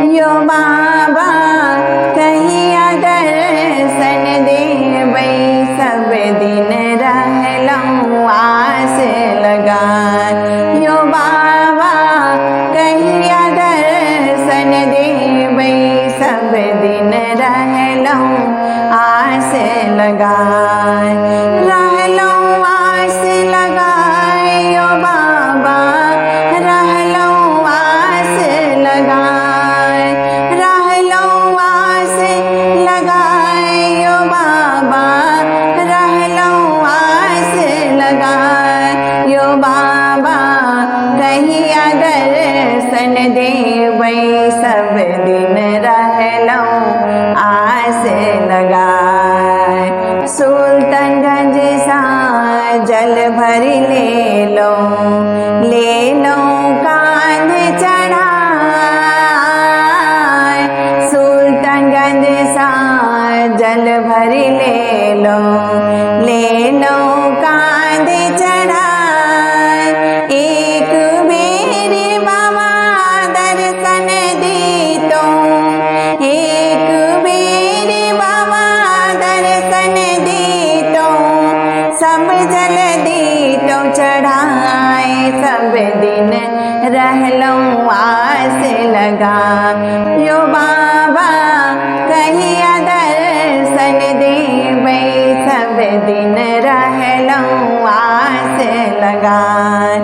यो बाबा कहिया दर्शन देबै, सब दिन रहलहुँ आस लगाए। यो बाबा कहिया दर्शन देबै, सब दिन रहलहुँ आस लगाए। रहलहुँ आस लगाए यो बाबा, रहलहुँ आस लगाए। रहलहुँ आस लगाए यो बाबा, रहलहुँ आस लगाए। यो बाबा कहिया दर्शन देबै, सब दिन रहलहुँ आस लगाए। सुल्तानगंज सा जल भर ले लो कांध चढ़ाए। सुल्तानगंज सा जल भर ले लो कांध चढ़ाए। एक बेरी बाबा दर्शन दीतो, एक बेरी बाबा दर्शन दीतो, सब जल दीतो चढ़ाए। सब दिन रहलहुँ आस लगा, यो बाबा कहिया दर्शन देबै, सब दिन रहलहुँ आस लगाए।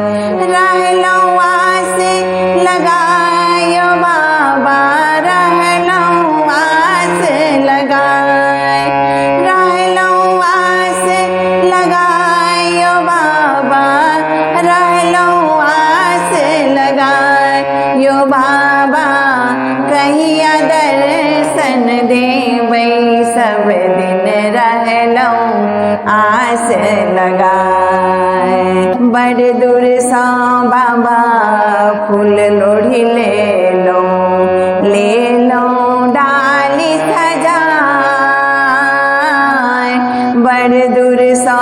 रहलहुँ आस लगाए यो बाबा, रहलहुँ आस लगाए। रहलहुँ आस लगाए यो बाबा, रहलहुँ आस लगाए। यो बाबा कहिया दर्शन देबै, सब दिन रहलहुँ आस लगाए। बड़ दूर सा बाबा फूल लोढ़ी ले लो डाली सजाए। बड़ दूर सा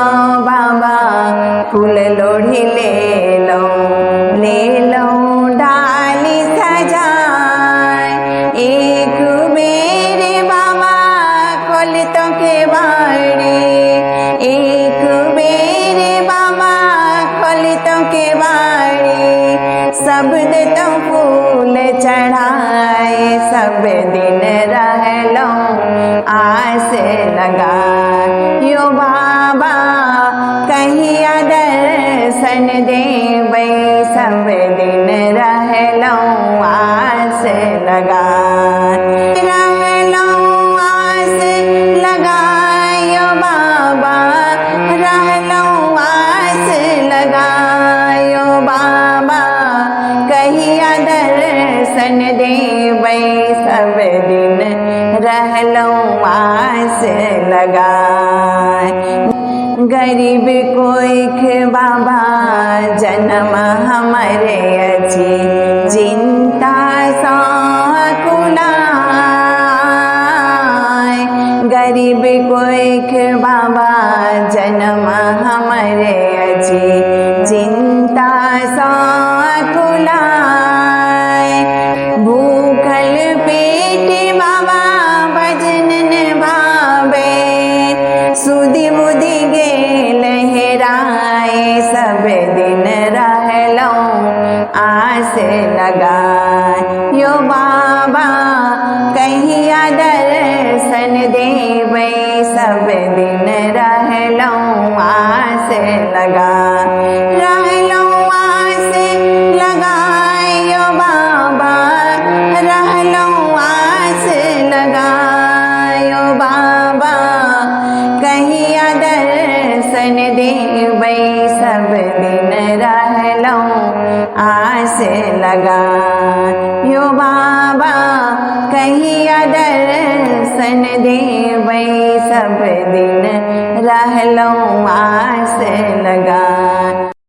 बाबा फूल लोढ़ी ले लो डाली सजाए। एक मेरे बाबा खोलतो के बाड़ी, एक मेरे बाबा खोलतो के बाड़ी, सब देतो फूल चढ़ाए। सब दिन रहलहुँ आस लगाए। यो बाबा कहिया दर्शन देबै, सब दिन रहलहुँ आस लगाए। रहलहुँ आस लगाए यो बाबा, रहलहुँ आस लगाए। यो बाबा कहिया दर्शन देबै, सब दिन रहलहुँ आस लगाए। गरीब कोइख बाबा जन्म हमरे अछि, चिंता सा कुलाए। गरीब कोइख बाबा जन्म हमरे अछि, चिंता सा कुलाए। भूखल पेट बाबा भजन भावे, सुधि बुद्धि गेल हेराए। सब दिन रहलहुँ आस लगाए। यो बाबा कहिया दर्शन देबै, सब दिन रहलहुँ आस लगाए। रहलहुँ आस लगाए यो बाबा, रहलहुँ आस लगाए। यो बाबा कहिया दर्शन देबै, सब दिन रहलहुँ आस लगाए। यो बाबा कहिया दर्शन देबै, सब दिन रहलहुँ आस लगाए।